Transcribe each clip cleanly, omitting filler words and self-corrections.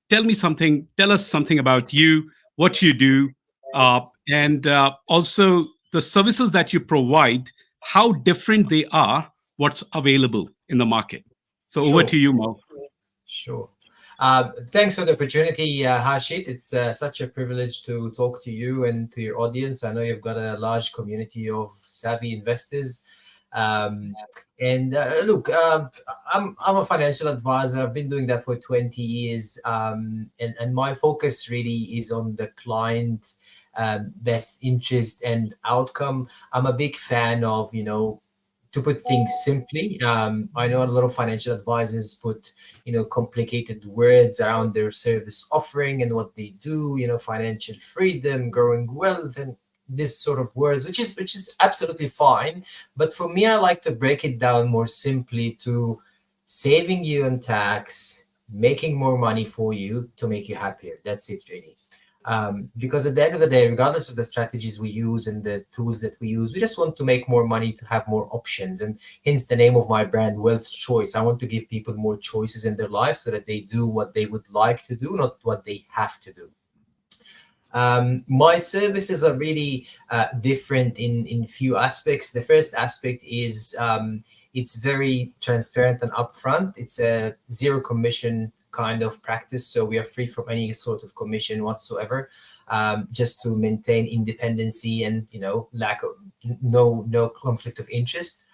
Tell us something about you, what you do, and also the services that you provide, how different they are, what's available in the market. So over Sure, to you, Mo. sure. Thanks for the opportunity, Hashit. It's such a privilege to talk to you and to your audience. I know you've got a large community of savvy investors. Um, and look, I'm a financial advisor. I've been doing that for 20 years. And my focus really is on the client best interest and outcome. I'm a big fan of, to put things simply. I know a lot of financial advisors put, complicated words around their service offering and what they do, financial freedom, growing wealth, and this sort of words, which is absolutely fine. But for me, I like to break it down more simply to saving you on tax, making more money for you to make you happier. That's it, really. Because at the end of the day, regardless of the strategies we use and the tools that we use, we just want to make more money to have more options. And hence the name of my brand, Wealth Choice. I want to give people more choices in their life so that they do what they would like to do, not what they have to do. My services are really different in few aspects. The first aspect is it's very transparent and upfront. It's a zero commission kind of practice, so we are free from any sort of commission whatsoever, just to maintain independency and lack of no conflict of interest.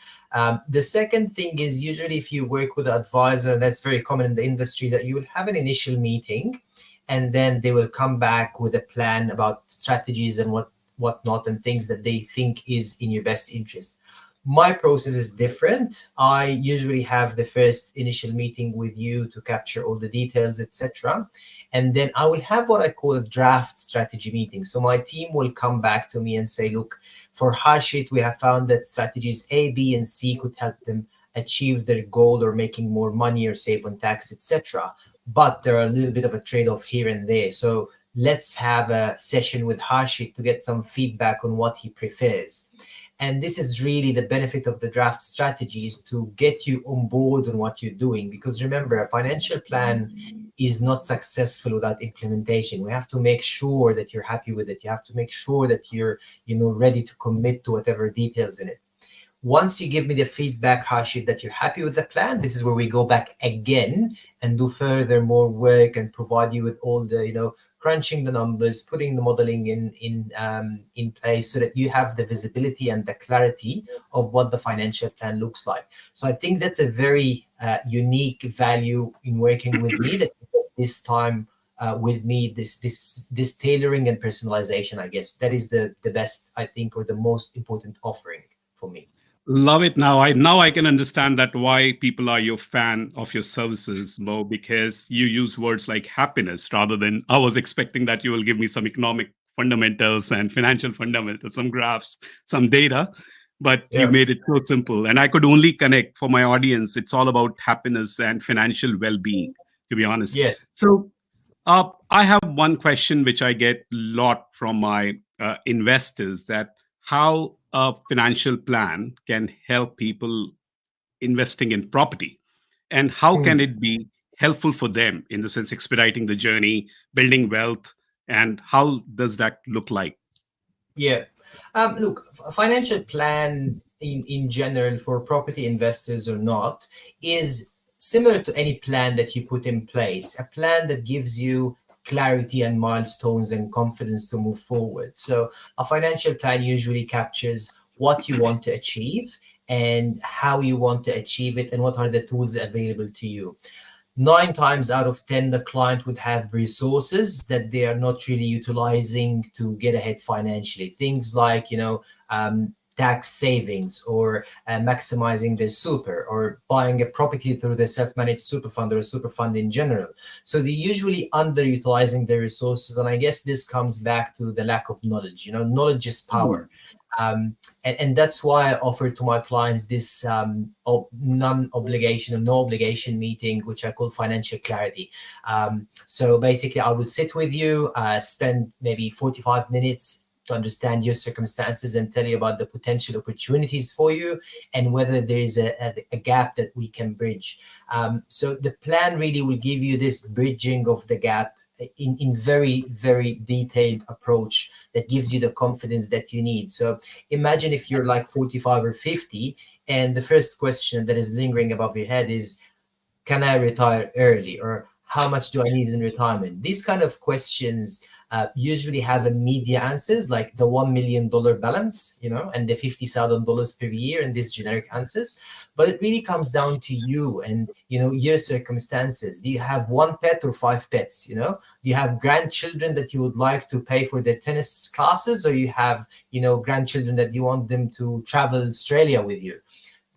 The second thing is usually if you work with an advisor, and that's very common in the industry, that you will have an initial meeting and then they will come back with a plan about strategies and whatnot and things that they think is in your best interest. My process is different. I usually have the first initial meeting with you to capture all the details, etc. And then I will have what I call a draft strategy meeting. So my team will come back to me and say, look, for Hashit, we have found that strategies A, B, and C could help them achieve their goal or making more money or save on tax, etc. But there are a little bit of a trade-off here and there. So let's have a session with Hashit to get some feedback on what he prefers. And this is really the benefit of the draft strategy, is to get you on board on what you're doing. Because remember, a financial plan is not successful without implementation. We have to make sure that you're happy with it. You have to make sure that you're, ready to commit to whatever details in it. Once you give me the feedback, Hashid, that you're happy with the plan, this is where we go back again and do further more work and provide you with all the, crunching the numbers, putting the modeling in place so that you have the visibility and the clarity of what the financial plan looks like. So I think that's a very unique value in working with me, that this time with me, this tailoring and personalization, I guess that is the best, I think, or the most important offering for me. Love it. Now I can understand that why people are your fan of your services, Mo, because you use words like happiness rather than, I was expecting that you will give me some economic fundamentals and financial fundamentals, some graphs, some data, but you Yeah. made it so simple. And I could only connect for my audience. It's all about happiness and financial well-being, to be honest. Yes. So I have one question which I get a lot from my investors, that how a financial plan can help people investing in property, and how can Hmm. it be helpful for them in the sense expediting the journey, building wealth, and how does that look like? Yeah. Look, a financial plan in general for property investors or not is similar to any plan that you put in place, a plan that gives you clarity and milestones and confidence to move forward. So a financial plan usually captures what you want to achieve and how you want to achieve it and what are the tools available to you. 9 times out of 10, the client would have resources that they are not really utilizing to get ahead financially. Things like, tax savings, or maximizing their super, or buying a property through the self-managed super fund or a super fund in general. So they're usually underutilizing their resources. And I guess this comes back to the lack of knowledge. Knowledge is power. And that's why I offer to my clients this non-obligation or no obligation meeting, which I call financial clarity. So basically, I will sit with you, spend maybe 45 minutes to understand your circumstances and tell you about the potential opportunities for you and whether there is a gap that we can bridge. So the plan really will give you this bridging of the gap in very, very detailed approach that gives you the confidence that you need. So imagine if you're like 45 or 50, and the first question that is lingering above your head is, can I retire early? Or how much do I need in retirement? These kind of questions usually have immediate answers, like the $1 million balance, and the $50,000 per year, and these generic answers. But it really comes down to you and your circumstances. Do you have one pet or five pets? Do you have grandchildren that you would like to pay for their tennis classes, or you have grandchildren that you want them to travel Australia with you?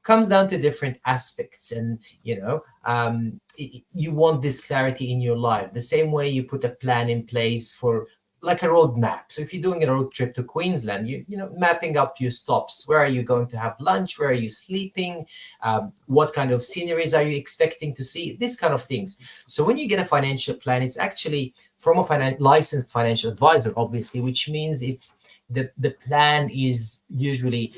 Comes down to different aspects, and you want this clarity in your life the same way you put a plan in place for like a roadmap. So if you're doing a road trip to Queensland, mapping up your stops. Where are you going to have lunch? Where are you sleeping? What kind of sceneries are you expecting to see? This kind of things. So when you get a financial plan, it's actually from a licensed financial advisor, obviously, which means it's the plan is usually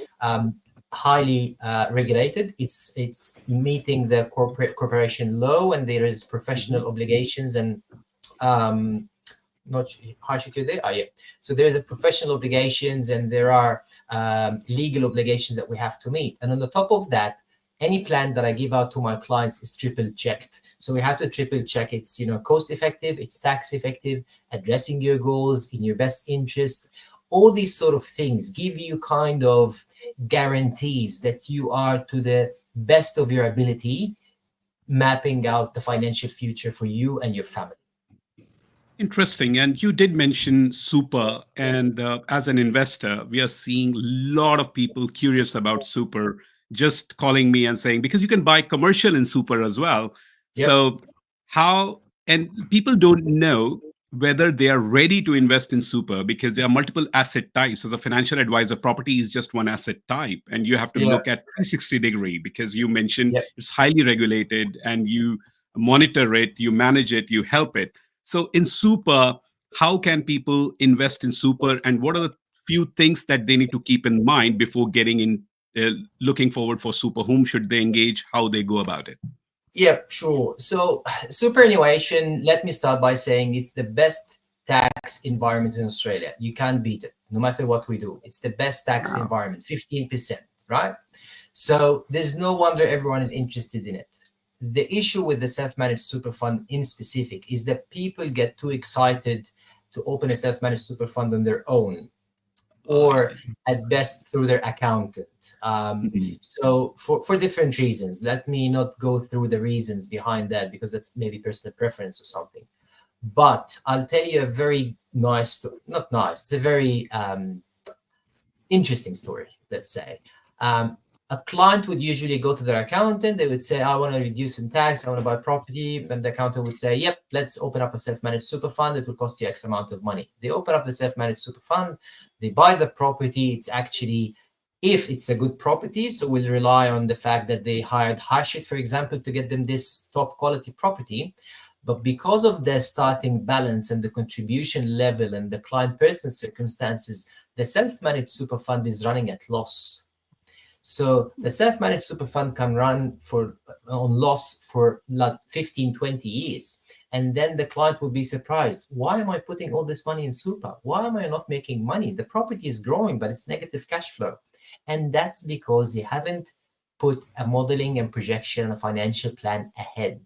highly regulated. It's meeting the corporation law, and there is professional obligations and not Harshit, you're there? Yeah. So there's a professional obligations, and there are legal obligations that we have to meet. And on the top of that, any plan that I give out to my clients is triple checked. So we have to triple check it's cost effective, it's tax effective, addressing your goals in your best interest. All these sort of things give you kind of guarantees that you are, to the best of your ability, mapping out the financial future for you and your family. Interesting. And you did mention super. And as an investor, we are seeing a lot of people curious about super, just calling me and saying, because you can buy commercial in super as well. Yep. So, and people don't know whether they are ready to invest in super, because there are multiple asset types. As a financial advisor, property is just one asset type. And you have to look at 360-degree, because you mentioned it's highly regulated, and you monitor it, you manage it, you help it. So in super, how can people invest in super, and what are the few things that they need to keep in mind before getting in, looking forward for super? Whom should they engage? How they go about it? Yeah, sure. So superannuation, let me start by saying it's the best tax environment in Australia. You can't beat it, no matter what we do. It's the best tax environment, 15%, right? So there's no wonder everyone is interested in it. The issue with the self-managed super fund in specific is that people get too excited to open a self-managed super fund on their own, or at best through their accountant. So for different reasons. Let me not go through the reasons behind that, because that's maybe personal preference or something. But I'll tell you a very nice, not nice, it's a very interesting story, let's say. A client would usually go to their accountant. They would say, I want to reduce some tax, I want to buy property. And the accountant would say, yep, let's open up a self-managed super fund. It will cost you X amount of money. They open up the self-managed super fund. They buy the property. It's actually, if it's a good property, so we'll rely on the fact that they hired Harshit, for example, to get them this top quality property. But because of their starting balance and the contribution level and the client personal circumstances, the self-managed super fund is running at loss. So the self-managed super fund can run on loss for like 15, 20 years. And then the client will be surprised. Why am I putting all this money in super? Why am I not making money? The property is growing, but it's negative cash flow. And that's because you haven't put a modeling and projection, a financial plan ahead.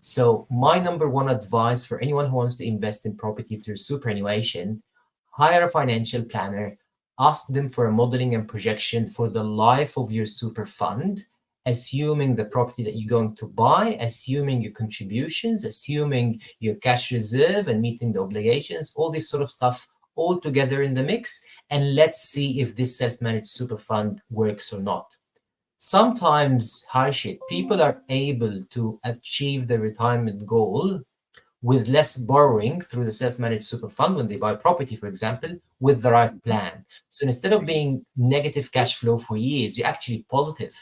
So my number one advice for anyone who wants to invest in property through superannuation, hire a financial planner. Ask them for a modeling and projection for the life of your super fund, assuming the property that you're going to buy, assuming your contributions, assuming your cash reserve and meeting the obligations, all this sort of stuff all together in the mix. And let's see if this self-managed super fund works or not. Sometimes, Harshit, people are able to achieve their retirement goal with less borrowing through the self-managed super fund when they buy property, for example, with the right plan. So instead of being negative cash flow for years, you're actually positive.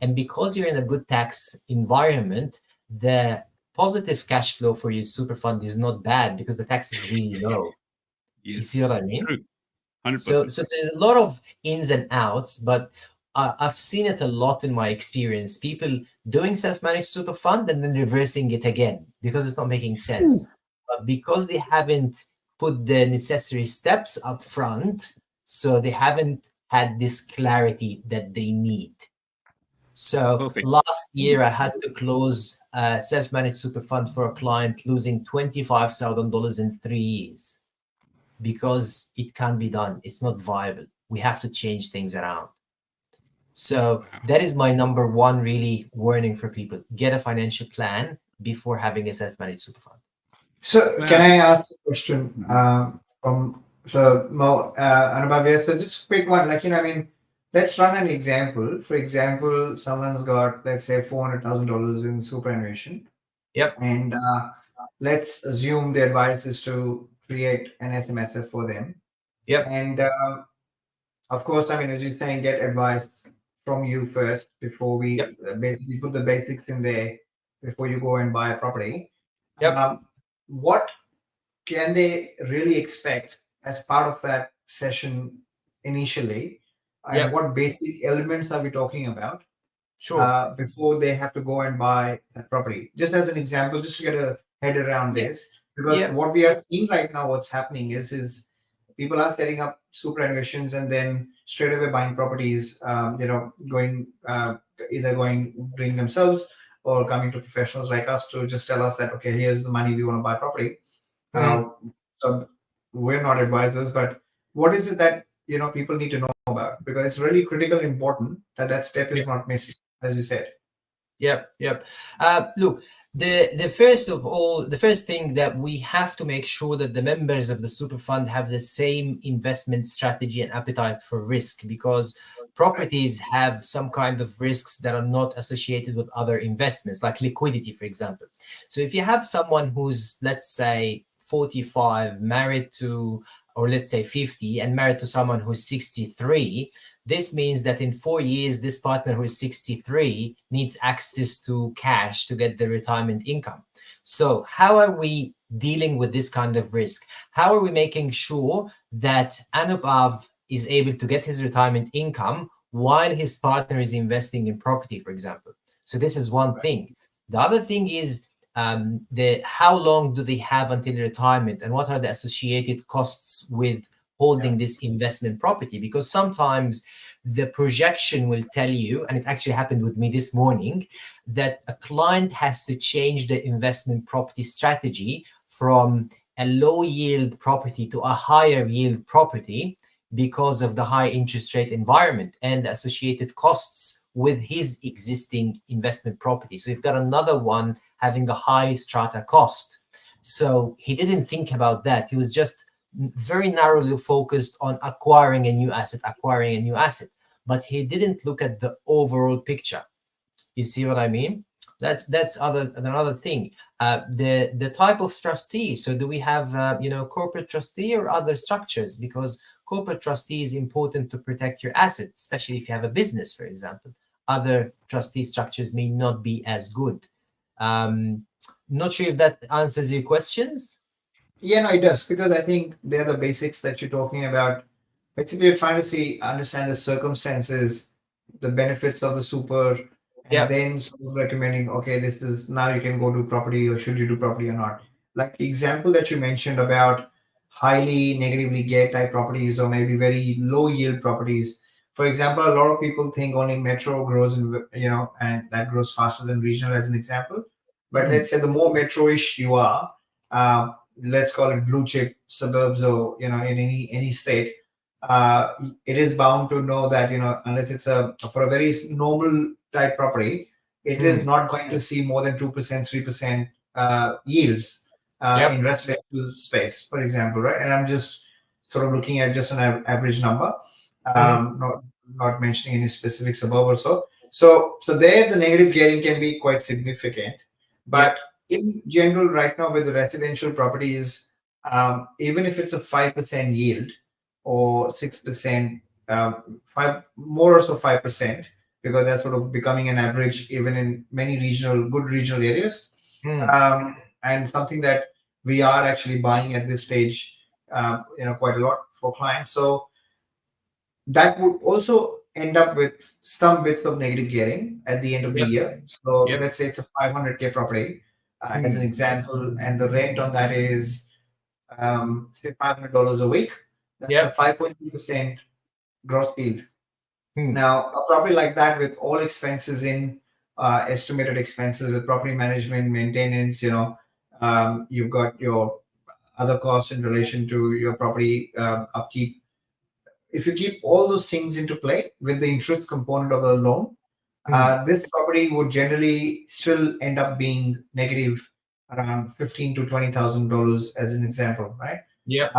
And because you're in a good tax environment, the positive cash flow for your super fund is not bad, because the tax is really low. Yes. You see what I mean? True. 100%. So there's a lot of ins and outs, but I've seen it a lot in my experience. People doing self-managed super fund and then reversing it again because it's not making sense. But because they haven't put the necessary steps up front, so they haven't had this clarity that they need. So Perfect. last year I had to close a self-managed super fund for a client losing $25,000 in 3 years because it can't be done. It's not viable. We have to change things around. So Wow. that is my number one really warning for people. Get a financial plan before having a self-managed super fund. So can Well, I ask a question from so Mo Anubhav here? So just quick one, like I mean, let's run an example. For example, someone's got let's say $400,000 in superannuation, Yep. and let's assume the advice is to create an SMSF for them. Yep. And of course, I mean, as you're saying, get advice from you first before we Yep. basically put the basics in there before you go and buy a property. Yep. What can they really expect as part of that session initially? And Yep. what basic elements are we talking about Sure. before they have to go and buy a property? Just as an example, just to get a head around Yeah. this, because Yeah. what we are seeing right now, what's happening is people are setting up superannuations and then straight away buying properties, going either going doing themselves or coming to professionals like us to just tell us that, okay, here's the money we want to buy property. Mhm. So we're not advisors, but what is it that people need to know about? Because it's really critical, important that that step is not missed, as you said. Yep, yep. Look, the first of all, the first thing that we have to make sure that the members of the super fund have the same investment strategy and appetite for risk, because properties have some kind of risks that are not associated with other investments, like liquidity, for example. So if you have someone who's, let's say, 45, married to, or let's say 50, and married to someone who's 63, this means that in 4 years, this partner who is 63 needs access to cash to get the retirement income. So how are we dealing with this kind of risk? How are we making sure that Anubhav is able to get his retirement income while his partner is investing in property, for example? So this is one thing. The other thing is how long do they have until retirement, and what are the associated costs with holding this investment property? Because sometimes the projection will tell you, and it actually happened with me this morning, that a client has to change the investment property strategy from a low yield property to a higher yield property because of the high interest rate environment and the associated costs with his existing investment property. So you've got another one having a high strata cost. So he didn't think about that. He was just very narrowly focused on acquiring a new asset, but he didn't look at the overall picture. You see what I mean? That's another thing. The type of trustee. So do we have corporate trustee or other structures? Because corporate trustee is important to protect your assets, especially if you have a business, for example. Other trustee structures may not be as good. Not sure if that answers your questions. Yeah, no, it does, because I think they're the basics that you're talking about. Basically, you're trying to understand the circumstances, the benefits of the super, and Yeah. then sort of recommending, okay, this is now you can go do property, or should you do property or not. Like the example that you mentioned about highly negatively geared type properties or maybe very low yield properties. For example, a lot of people think only metro grows and that grows faster than regional, as an example. But let's say the more metro-ish you are, um, let's call it blue chip suburbs, or in any state, uh, it is bound to know that unless it's a for a very normal type property, it is not going to see more than 2%, 3% yields Yep. in residential space, for example, right? And I'm just sort of looking at just an average number, not mentioning any specific suburb or so. So there the negative gearing can be quite significant. Yep. But in general, right now with the residential properties, even if it's a 5% yield or 6%, five more or so 5%, because that's sort of becoming an average even in many good regional areas, and something that we are actually buying at this stage, quite a lot for clients. So that would also end up with some bits of negative gearing at the end of the Yep. year. So Yep. let's say it's a 500K property as an Hmm. example, and the rent on that is say $500 a week. That's a Yep. 5.2% gross yield. Hmm. Now, a property like that with all expenses in estimated expenses with property management, maintenance, you've got your other costs in relation to your property upkeep. If you keep all those things into play with the interest component of the loan, Hmm. this property would generally still end up being negative around $15,000 to $20,000 as an example, right? Yep.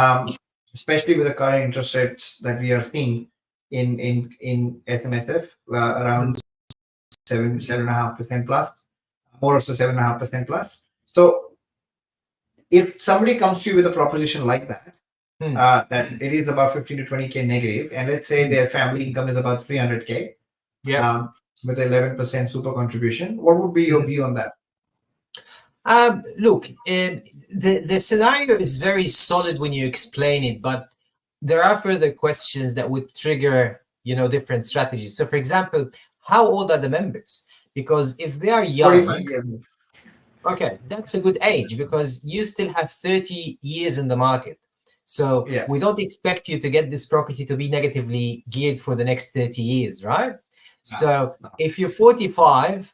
Especially with the current interest rates that we are seeing in SMSF around 7.5% plus, more or so 7.5% plus. So if somebody comes to you with a proposition like that, Hmm. that it is about 15 to 20K negative, and let's say their family income is about 300K, Yep. with 11% super contribution, what would be your Hmm. view on that? Look, the scenario is very solid when you explain it, but there are further questions that would trigger, different strategies. So, for example, how old are the members? Because if they are 45 young, years. okay, that's a good age because you still have 30 years in the market. So Yeah. we don't expect you to get this property to be negatively geared for the next 30 years, right? So no. if you're 45,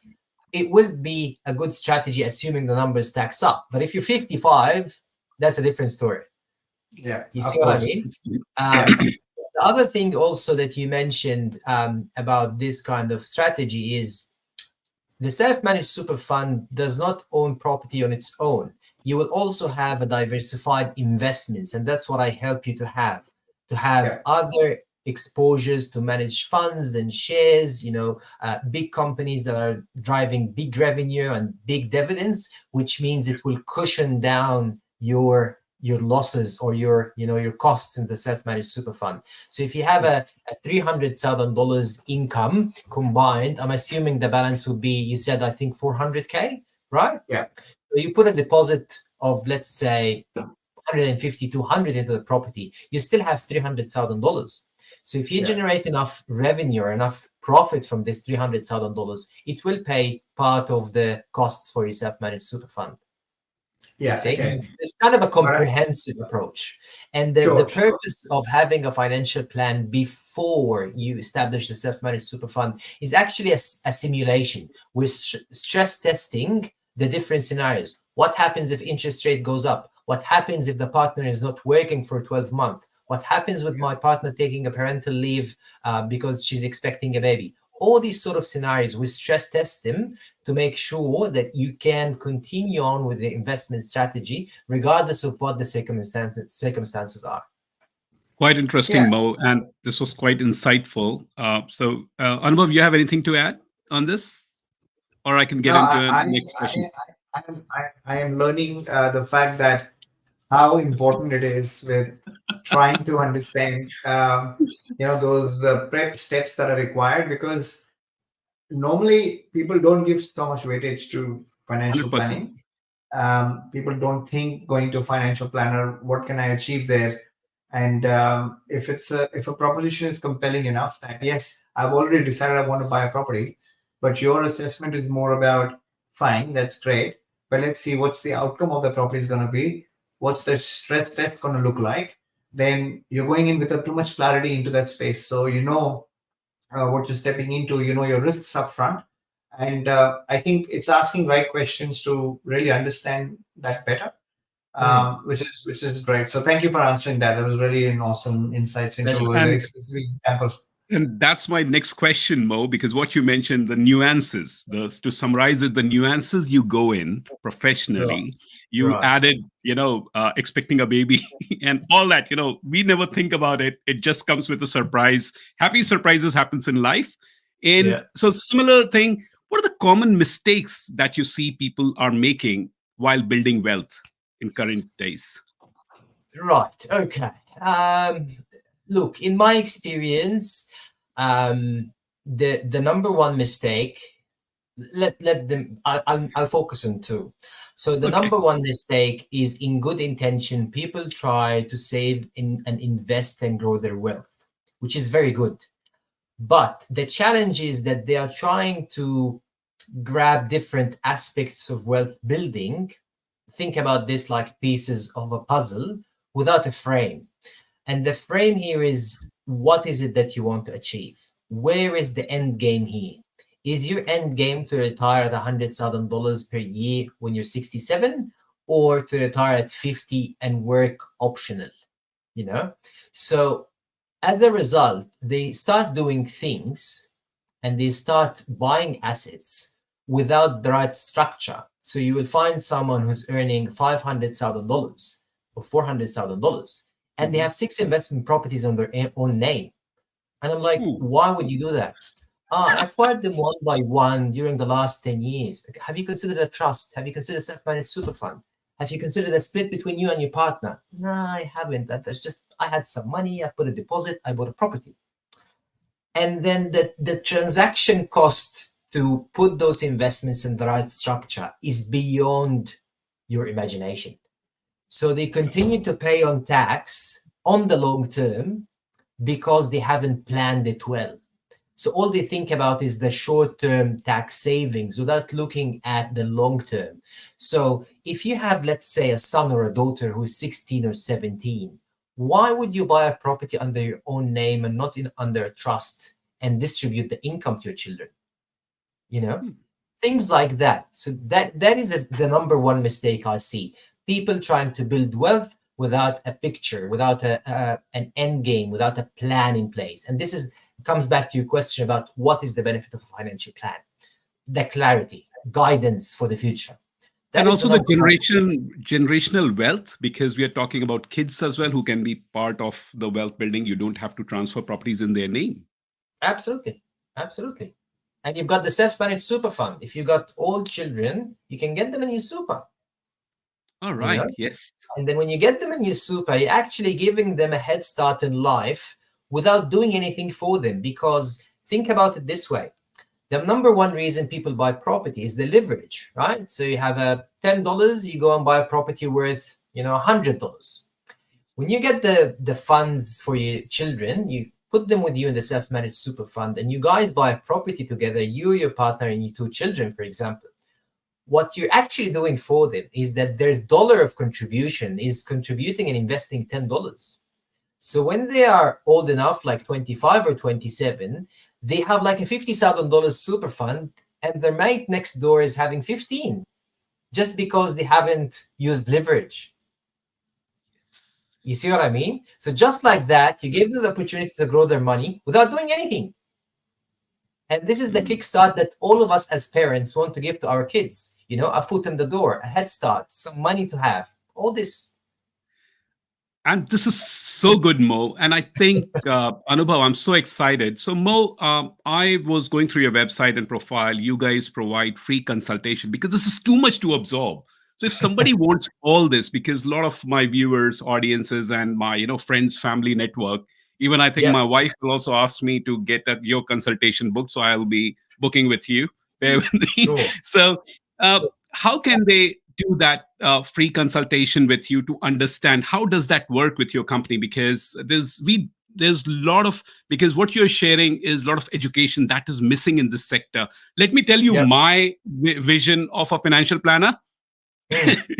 it will be a good strategy assuming the numbers stacks up. But if you're 55, that's a different story. Yeah, You of see what I course. mean? The other thing also that you mentioned about this kind of strategy is the self-managed super fund does not own property on its own. You will also have a diversified investments, and that's what I help you to have Yeah. other exposures to manage funds and shares, big companies that are driving big revenue and big dividends, which means it will cushion down your losses or your costs in the self-managed super fund. So if you have a $300,000 income combined, I'm assuming the balance would be, you said, I think 400K, right? Yeah. So you put a deposit of, let's say, 150, 200 into the property, you still have $300,000. So if you Yeah. generate enough revenue or enough profit from this $300,000, it will pay part of the costs for your self-managed super fund. You Yeah. see, Okay. it's kind of a All right. comprehensive approach. And the Sure. purpose of having a financial plan before you establish the self-managed super fund is actually a simulation. We're stress testing the different scenarios. What happens if interest rate goes up? What happens if the partner is not working for 12 months? What happens with my partner taking a parental leave because she's expecting a baby? All these sort of scenarios, we stress test them to make sure that you can continue on with the investment strategy regardless of what the circumstances are. Quite Yeah. interesting, Mo, and this was quite insightful. Anubhav, you have anything to add on this, or I can No, get into the next question? I am learning the fact that how important it is with trying to understand, those prep steps that are required, because normally people don't give so much weightage to financial 100%. planning. People don't think going to a financial planner, what can I achieve there? And if a proposition is compelling enough that yes, I've already decided I want to buy a property, but your assessment is more about, fine, that's great, but let's see what's the outcome of the property is going to be, what's the stress test going to look like. Then you're going in with too much clarity into that space, so what you're stepping into, your risks up front. And I think it's asking right questions to really understand that better, which is great. So thank you for answering that. That was really an awesome insights into Pleasure. a very And specific example. And that's my next question, Mo, because what you mentioned, the nuances, to summarize it, the nuances you go in Right. professionally, you Right. added, expecting a baby and all that, we never think about it. It just comes with a surprise. Happy surprises happens in life. And Yeah. so similar thing, what are the common mistakes that you see people are making while building wealth in current days? Right. Okay. Look, in my experience, the number one mistake, let them. I'll focus on two. So the Okay. number one mistake is, in good intention, people try to save and invest and grow their wealth. which is very good. But the challenge is that they are trying to grab different aspects of wealth building. Think about this like pieces of a puzzle without a frame. And the frame here is, what is it that you want to achieve? Where is the end game here? Is your end game to retire at $100,000 per year when you're 67, or to retire at 50 and work optional? So as a result, they start doing things and they start buying assets without the right structure. So you will find someone who's earning $500,000 or $400,000, and they have 6 investment properties on their own name. And I'm like, why would you do that? I acquired them one by one during the last 10 years. Have you considered a trust? Have you considered a self-managed super fund? Have you considered a split between you and your partner? No, I haven't. That's just, I had some money, I put a deposit, I bought a property. And then the transaction cost to put those investments in the right structure is beyond your imagination. So they continue to pay on tax on the long term because they haven't planned it well. So all they think about is the short-term tax savings without looking at the long term. So if you have, let's say, a son or a daughter who is 16 or 17, why would you buy a property under your own name and not under a trust and distribute the income to your children? Things like that. So that is the number one mistake I see. People trying to build wealth without a picture, without an end game, without a plan in place. And this comes back to your question about what is the benefit of a financial plan. The clarity, guidance for the future. And also the generational wealth, because we are talking about kids as well who can be part of the wealth building. You don't have to transfer properties in their name. Absolutely. And you've got the self-managed super fund. If you've got old children, you can get them in your super. All right. Yes. And then when you get them in your super, you're actually giving them a head start in life without doing anything for them. Because think about it this way. The number one reason people buy property is the leverage, right? So you have a $10, you go and buy a property worth, $100. When you get the funds for your children, you put them with you in the self-managed super fund, and you guys buy a property together, you, your partner, and your 2 children, for example. What you're actually doing for them is that their dollar of contribution is contributing and investing $10. So when they are old enough, like 25 or 27, they have like a $50,000 super fund, and their mate next door is having 15, just because they haven't used leverage. You see what I mean? So just like that, you gave them the opportunity to grow their money without doing anything. And this is the kickstart that all of us as parents want to give to our kids. A foot in the door, a head start, some money to have, all this. And this is so good, Mo. And I think, Anubhav, I'm so excited. So, Mo, I was going through your website and profile. You guys provide free consultation because this is too much to absorb. So if somebody wants all this, because a lot of my viewers, audiences, and my friends, family network, even I think my wife will also ask me to get your consultation booked. So I'll be booking with you. Bear with me. Sure. So how can they do that free consultation with you to understand how does that work with your company? Because there's a lot of, because what you're sharing is a lot of education that is missing in this sector. Let me tell you my vision of a financial planner.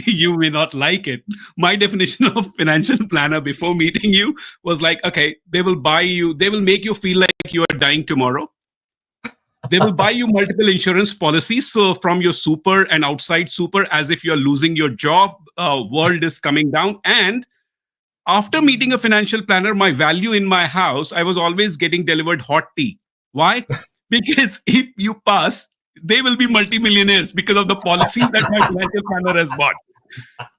You may not like it. My definition of financial planner before meeting you was like, okay, they will make you feel like you are dying tomorrow. They will buy you multiple insurance policies. So from your super and outside super, as if you're losing your job, world is coming down. And after meeting a financial planner, my value in my house, I was always getting delivered hot tea. Why? Because if you pass, they will be multimillionaires because of the policies that my financial planner has bought.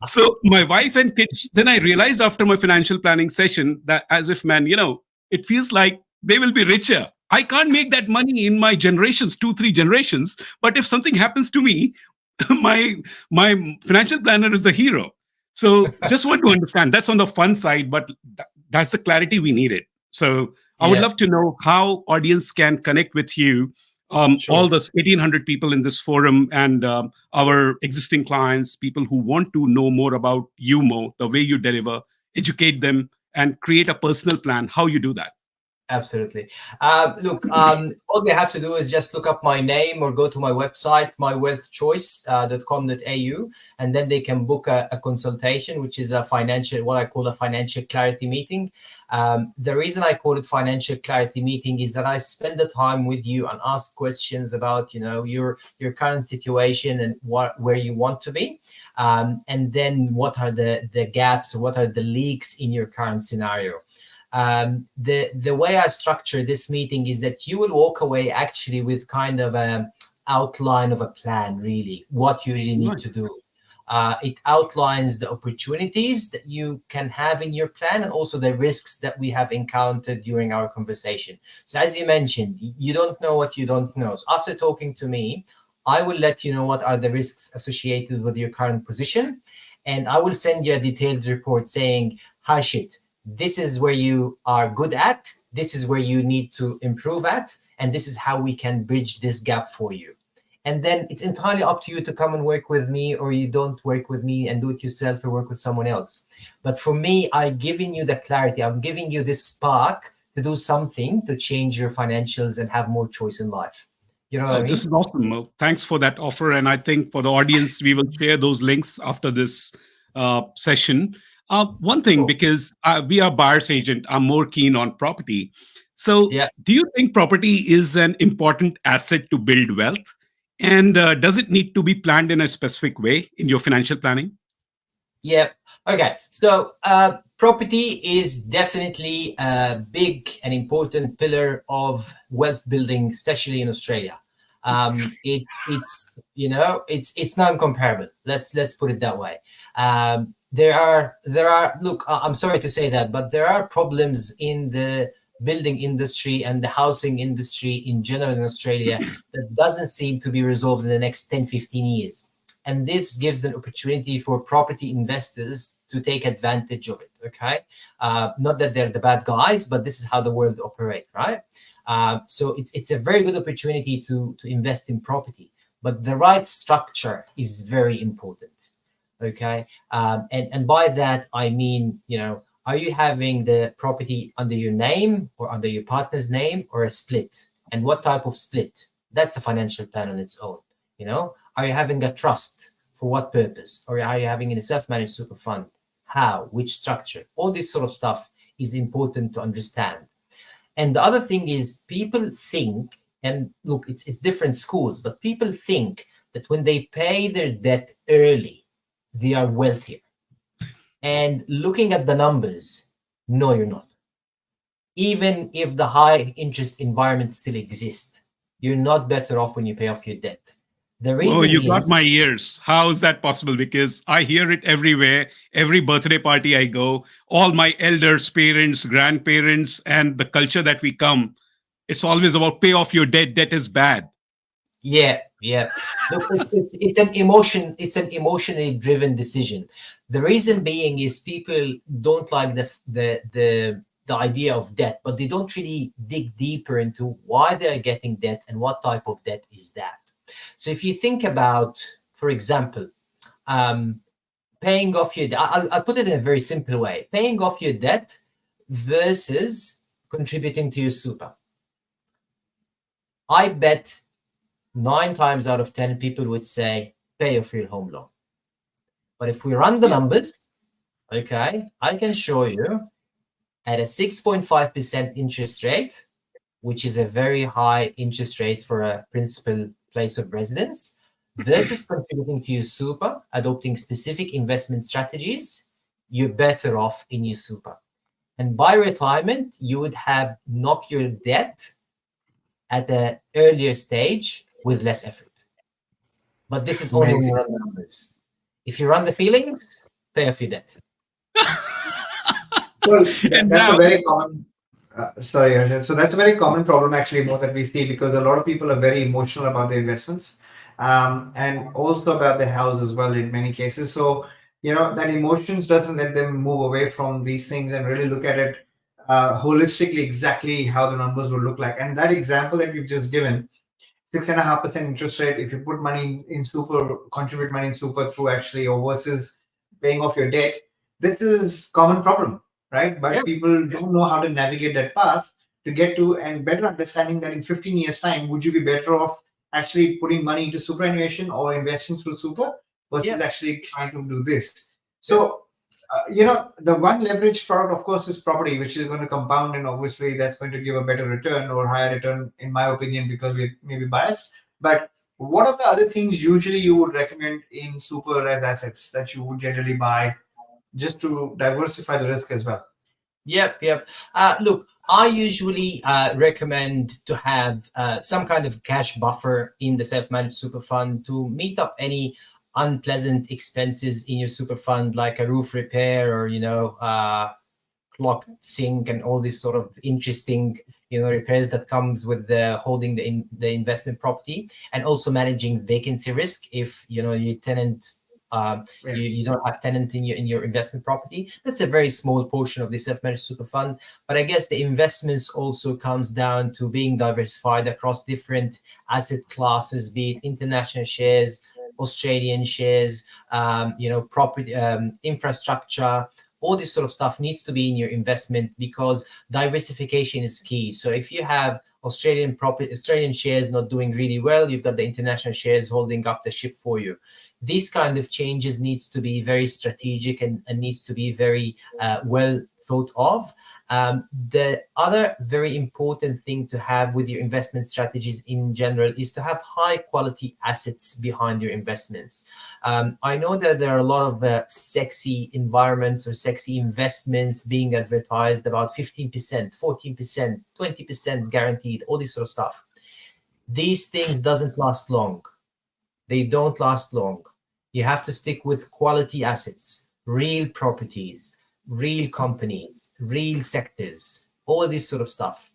So my wife and kids, then I realized after my financial planning session that as if, man, it feels like they will be richer. I can't make that money in my generations, 2-3 generations. But if something happens to me, my financial planner is the hero. So just want to understand, that's on the fun side, but that's the clarity we needed. So I would love to know how audience can connect with you. Sure. All those 1,800 people in this forum and our existing clients, people who want to know more about you, Mo, the way you deliver, educate them, and create a personal plan, how you do that. Absolutely. Look, all they have to do is just look up my name or go to my website, mywealthchoice.com.au, and then they can book a consultation, which is what I call a financial clarity meeting. The reason I call it financial clarity meeting is that I spend the time with you and ask questions about, your current situation and where you want to be. And then what are the gaps, or what are the leaks in your current scenario. The way I structure this meeting is that you will walk away actually with kind of an outline of a plan, really, what you really need to do. It outlines the opportunities that you can have in your plan and also the risks that we have encountered during our conversation. So as you mentioned, you don't know what you don't know. So after talking to me, I will let you know what are the risks associated with your current position. And I will send you a detailed report saying, Harshit, this is where you are good at, this is where you need to improve at, and this is how we can bridge this gap for you. And then it's entirely up to you to come and work with me, or you don't work with me and do it yourself or work with someone else. But for me, I'm giving you the clarity. I'm giving you this spark to do something to change your financials and have more choice in life. You know what I mean? This is awesome. Thanks for that offer. And I think for the audience, we will share those links after this session. One thing, because we are buyer's agent, I'm more keen on property. So do you think property is an important asset to build wealth? And does it need to be planned in a specific way in your financial planning? Yeah. Okay. So property is definitely a big and important pillar of wealth building, especially in Australia. It's non-comparable. Let's put it that way. There are look, I'm sorry to say that, but there are problems in the building industry and the housing industry in general in Australia that doesn't seem to be resolved in the next 10-15 years. And this gives an opportunity for property investors to take advantage of it, okay? Not that they're the bad guys, but this is how the world operates, right? So it's a very good opportunity to invest in property, but the right structure is very important, okay? And by that, I mean, are you having the property under your name or under your partner's name, or a split? And what type of split? That's a financial plan on its own, Are you having a trust? For what purpose? Or are you having a self-managed super fund? How? Which structure? All this sort of stuff is important to understand. And the other thing is, people think, and look, it's different schools, but people think that when they pay their debt early, they are wealthier. And looking at the numbers, no, you're not. Even if the high interest environment still exists, you're not better off when you pay off your debt. The reason you got my ears. How is that possible? Because I hear it everywhere. Every birthday party I go, all my elders, parents, grandparents, and the culture that we come, it's always about pay off your debt. Debt is bad. Yeah. Look, it's an emotion. It's an emotionally driven decision. The reason being is people don't like the idea of debt, but they don't really dig deeper into why they are getting debt and what type of debt is that. So if you think about, for example, paying off your debt, I'll put it in a very simple way, paying off your debt versus contributing to your super. I bet 9 times out of 10 people would say pay off your home loan. But if we run the numbers, okay, I can show you at a 6.5% interest rate, which is a very high interest rate for a principal place of residence, versus contributing to your super, adopting specific investment strategies, you're better off in your super. And by retirement, you would have knocked your debt at an earlier stage with less effort. But this is only when you run the numbers. If you run the feelings, pay off your debt. Well, that's a very common. Sorry, Arjun. So that's a very common problem, actually, more that we see, because a lot of people are very emotional about their investments, and also about their house as well in many cases. So that emotions doesn't let them move away from these things and really look at it holistically, exactly how the numbers would look like. And that example that you've just given, 6.5% interest rate, if you put money in super, contribute money in super through actually, or versus paying off your debt, this is common problem, right? But people don't know how to navigate that path to get to and better understanding that in 15 years time, would you be better off actually putting money into superannuation or investing through super versus Yeah. actually trying to do this. So the one leverage product, of course, is property, which is going to compound, and obviously that's going to give a better return or higher return, in my opinion, because we may be biased. But what are the other things usually you would recommend in super as assets that you would generally buy just to diversify the risk as well? Yep. Look, I usually recommend to have some kind of cash buffer in the self-managed super fund to meet up any unpleasant expenses in your super fund, like a roof repair or clock sink and all these sort of interesting repairs that comes with the holding the investment property, and also managing vacancy risk if your tenant you don't have tenant in your investment property. That's a very small portion of the self-managed super fund, but I guess the investments also comes down to being diversified across different asset classes, be it international shares, Australian shares, property, infrastructure. All this sort of stuff needs to be in your investment because diversification is key. So if you have Australian shares not doing really well, you've got the international shares holding up the ship for you. These kind of changes needs to be very strategic and needs to be very well thought of. The other very important thing to have with your investment strategies in general is to have high quality assets behind your investments. I know that there are a lot of sexy environments or sexy investments being advertised about 15%, 14%, 20% guaranteed, all this sort of stuff. These things doesn't last long. They don't last long. You have to stick with quality assets, real properties, real companies, real sectors, all this sort of stuff.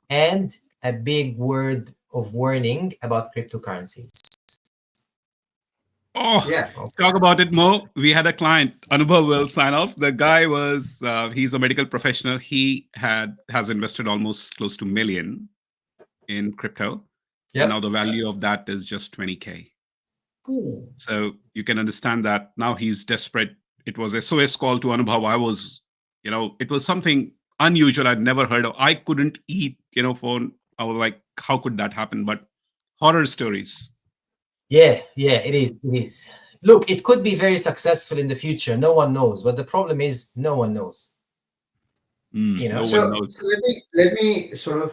And a big word of warning about cryptocurrencies. Oh, Yeah. talk about it more. We had a client, Anubhav will sign off. The guy was, he's a medical professional. He has invested almost close to million in crypto. Yep. And now the value of that is just 20K. Ooh. So you can understand that now he's desperate. It was SOS call to Anubhav. I was, it was something unusual I'd never heard of. I couldn't eat, I was like, how could that happen? But horror stories. Yeah, it is. Look, it could be very successful in the future. No one knows. But the problem is no one knows. No So, one knows. so let me sort of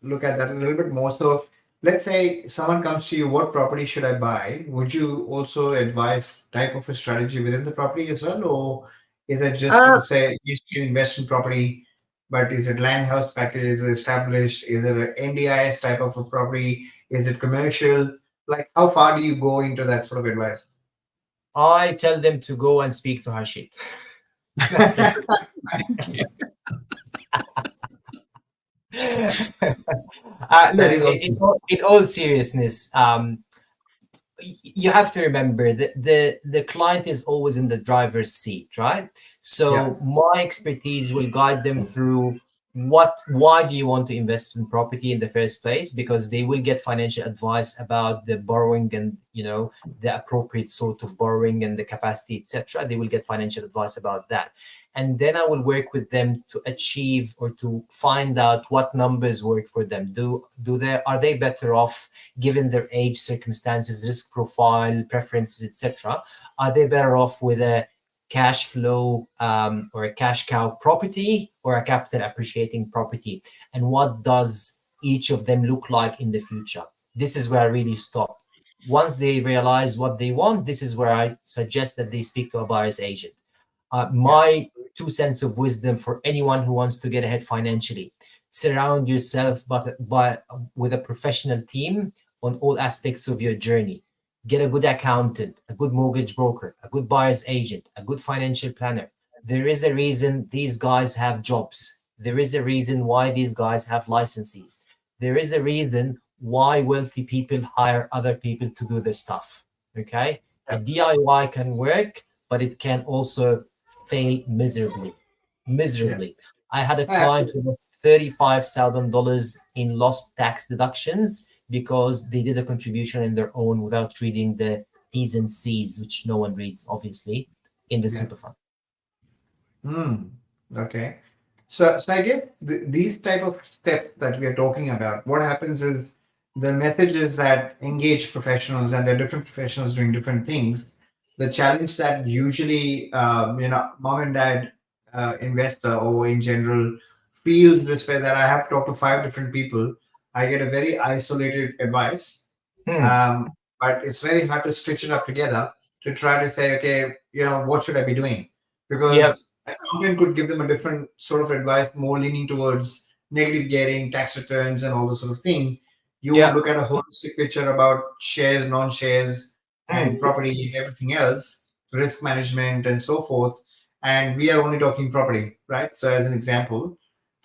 look at that a little bit more. So let's say someone comes to you, what property should I buy? Would you also advise type of a strategy within the property as well, or is it just to say you should invest in property, but is it land house package? Is it established? Is it an NDIS type of a property? Is it commercial? Like, how far do you go into that sort of advice? I tell them to go and speak to Harshit. That's it. Thank you. Look, in all seriousness, you have to remember that the client is always in the driver's seat, right? So my expertise will guide them through why do you want to invest in property in the first place, because they will get financial advice about the borrowing and the appropriate sort of borrowing and the capacity, etc. They will get financial advice about that, and then I will work with them to achieve or to find out what numbers work for them. Are they better off given their age, circumstances, risk profile, preferences, etc.? Are they better off with a cash flow or a cash cow property or a capital appreciating property? And what does each of them look like in the future? This is where I really stop. Once they realize what they want, this is where I suggest that they speak to a buyer's agent. My 2 cents of wisdom for anyone who wants to get ahead financially: surround yourself with a professional team on all aspects of your journey. Get a good accountant, a good mortgage broker, a good buyer's agent, a good financial planner. There is a reason these guys have jobs. There is a reason why these guys have licenses. There is a reason why wealthy people hire other people to do this stuff. Okay? A DIY can work, but it can also fail miserably. I had a client who lost $35,000 in lost tax deductions because they did a contribution in their own without reading the T's and C's, which no one reads, obviously, in the super fund. Okay. So I guess these type of steps that we are talking about, what happens is the messages that engage professionals, and there are different professionals doing different things. The challenge that usually, mom and dad investor or in general feels this way, that I have to talk to five different people. I get a very isolated advice, Hmm. um, but it's very hard to stitch it up together to try to say, okay, what should I be doing? Yep. Because accountant could give them a different sort of advice, more leaning towards negative gearing, tax returns, and all this sort of thing. You would Yep. look at a holistic picture about shares, non-shares, Hmm. and property and everything else, risk management, and so forth. And we are only talking property, right? So, as an example,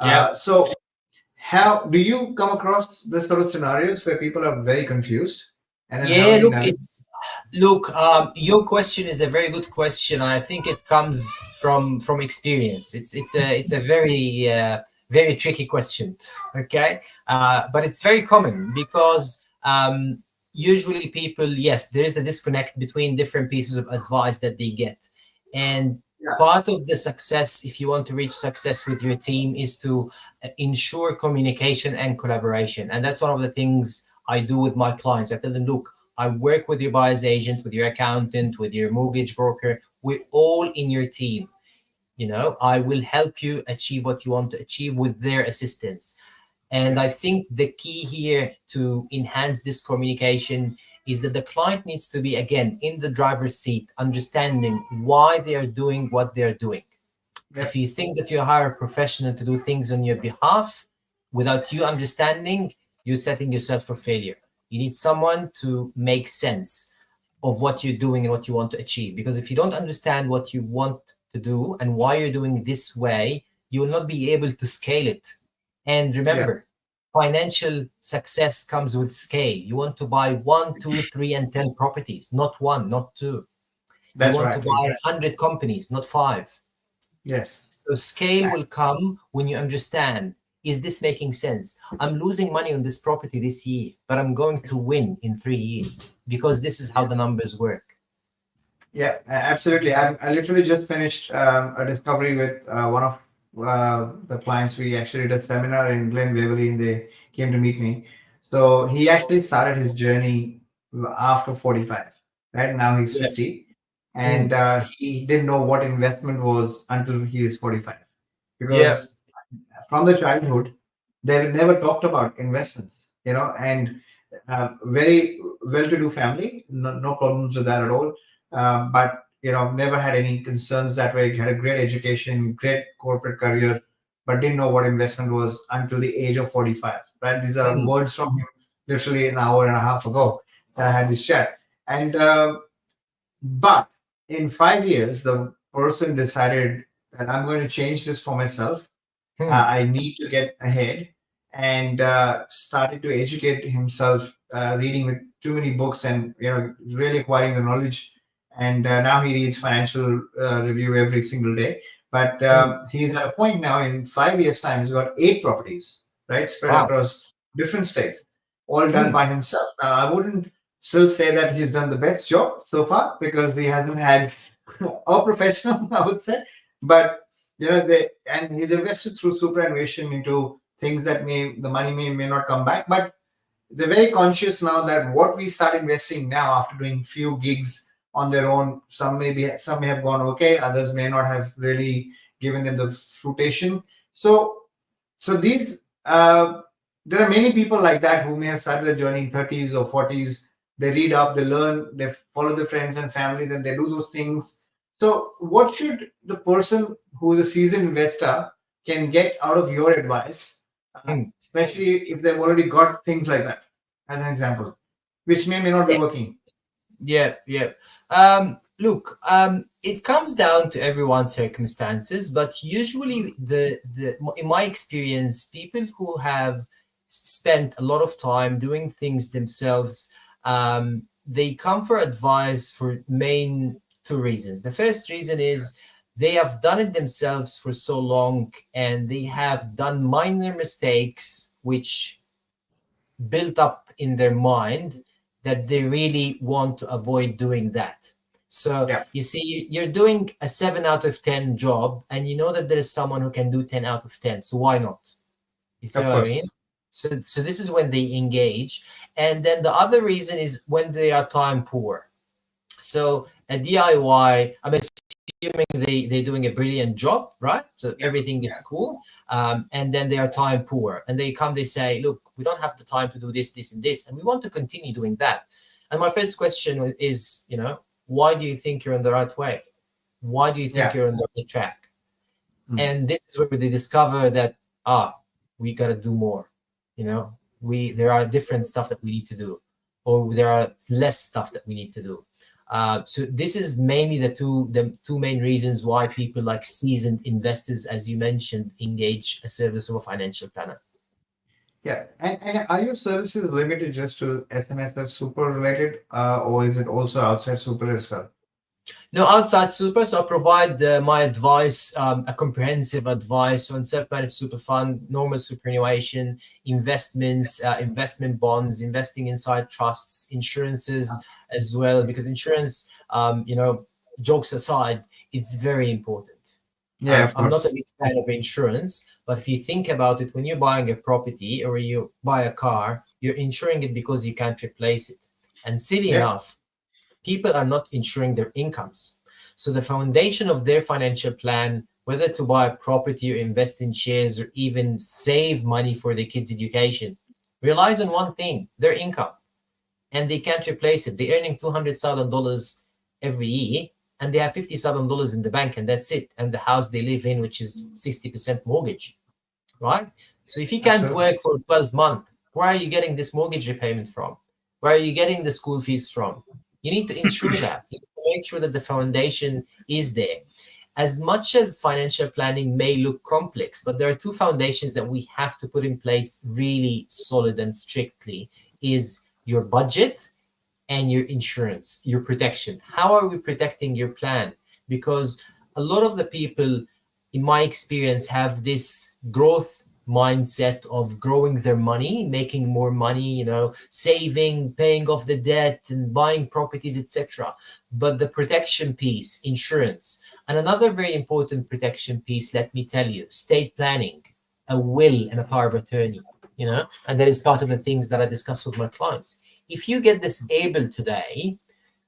Yep. so how do you come across this sort of scenarios where people are very confused, and then how Yeah. do you Look, navigate? your question is a very good question. I think it comes from experience. It's a very very tricky question. Okay, but it's very common because usually people, yes, there is a disconnect between different pieces of advice that they get, and Yeah, part of the success, if you want to reach success with your team, is to ensure communication and collaboration, and that's one of the things I do with my clients. I tell them, look, I work with your buyer's agent, with your accountant, with your mortgage broker. We're all in your team. I will help you achieve what you want to achieve with their assistance. And yeah, I think the key here to enhance this communication is that the client needs to be, again, in the driver's seat, understanding why they are doing what they're doing. yeah, If you think that you hire a professional to do things on your behalf without you understanding, you're setting yourself for failure. You need someone to make sense of what you're doing and what you want to achieve. Because if you don't understand what you want to do and why you're doing it this way, you will not be able to scale it. And yeah. remember, financial success comes with scale. You want to buy one, two, three, and 10 properties, not one, not two. You That's want to right. buy Exactly. 100 companies, not five. Yes. So scale will come when you understand, is this making sense? I'm losing money on this property this year, but I'm going to win in 3 years because this is how the numbers work. Yeah, absolutely. I literally just finished a discovery with one of the clients. We actually did a seminar in Glen Waverly, and they came to meet me. So he actually started his journey after 45. Right now he's Yeah. 50, and Mm. he didn't know what investment was until he was 45, Yeah. because from the childhood they never talked about investments, and very well-to-do family, no problems with that at all, but never had any concerns that way. Had a great education, great corporate career, but didn't know what investment was until the age of 45. Right, these are Mm. words from him literally an hour and a half ago that I had this chat. And but in 5 years, the person decided that I'm going to change this for myself. Mm. I need to get ahead, and started to educate himself, reading with too many books, and really acquiring the knowledge. And now he reads financial review every single day. But Mm. he's at a point now, in 5 years' time, he's got 8 properties, right, spread Wow. across different states, all done Mm. by himself. Now, I wouldn't still say that he's done the best job so far, because he hasn't had a professional, I would say. But and he's invested through superannuation into things that the money may not come back. But they're very conscious now that what we start investing now, after doing few gigs on their own, some may have gone okay, others may not have really given them the fruition. So these there are many people like that who may have started a journey in 30s or 40s. They read up, they learn, they follow their friends and family, then they do those things. So what should the person who is a seasoned investor can get out of your advice, Mm. especially if they've already got things like that, as an example, which may not be working? Yeah, yeah. Look, it comes down to everyone's circumstances, but usually in my experience, people who have spent a lot of time doing things themselves, they come for advice for main two reasons. The first reason is they have done it themselves for so long, and they have done minor mistakes which built up in their mind that they really want to avoid doing that. So Yeah. you see, you're doing a 7 out of 10 job, and you know that there is someone who can do 10 out of 10. So why not? You see Of what I course. mean? So this is when they engage. And then the other reason is when they are time poor. So a DIY, I'm assuming they're doing a brilliant job, right? So everything is cool. And then they are time poor. And they say, look, we don't have the time to do this, this, and this. And we want to continue doing that. And my first question is, why do you think you're in the right way? Why do you think Yeah. you're on the right track? Mm. And this is where they discover that, we got to do more. There are different stuff that we need to do, or there are less stuff that we need to do. So this is mainly the two main reasons why people like seasoned investors, as you mentioned, engage a service of a financial planner. Yeah. And are your services limited just to SMSF super related, or is it also outside super as well? No, outside super, so I provide my advice, a comprehensive advice on self-managed super fund, normal superannuation, investments, investment bonds, investing inside trusts, insurances as well, because insurance, jokes aside, it's very important. Yeah, of I'm not a course. big fan of insurance, but if you think about it, when you're buying a property or you buy a car, you're insuring it because you can't replace it. And silly Yeah. enough, people are not insuring their incomes. So the foundation of their financial plan, whether to buy a property or invest in shares or even save money for their kids' education, relies on one thing, their income. And they can't replace it. They're earning $200,000 every year, and they have $50,000 in the bank, and that's it. And the house they live in, which is 60% mortgage, right? So if you can't Absolutely. work for 12 months, where are you getting this mortgage repayment from? Where are you getting the school fees from? You need to ensure that. You need to make sure that the foundation is there. As much as financial planning may look complex, but there are two foundations that we have to put in place really solid and strictly, is your budget and your insurance, your protection. How are we protecting your plan? Because a lot of the people, in my experience, have this growth mindset of growing their money, making more money, saving, paying off the debt and buying properties, etc. But the protection piece, insurance, and another very important protection piece, let me tell you, estate planning, a will and a power of attorney, and that is part of the things that I discuss with my clients. If you get disabled today,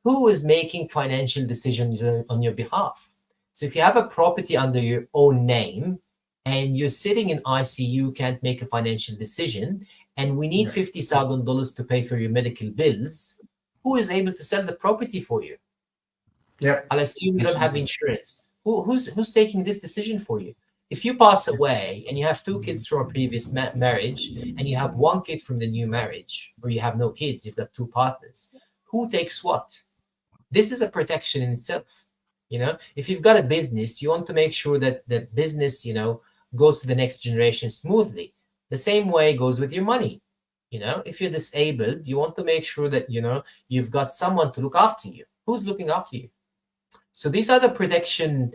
who is making financial decisions on your behalf? So if you have a property under your own name and you're sitting in ICU, can't make a financial decision, and we need $50,000 to pay for your medical bills, who is able to sell the property for you? Yeah. I'll assume you don't have Absolutely. insurance. Who's taking this decision for you? If you pass away and you have two kids from a previous marriage and you have one kid from the new marriage, or you have no kids, you've got two partners, who takes what? This is a protection in itself. If you've got a business, you want to make sure that the business, goes to the next generation smoothly. The same way goes with your money. If you're disabled, you want to make sure that, you've got someone to look after you. Who's looking after you? So these are the protection,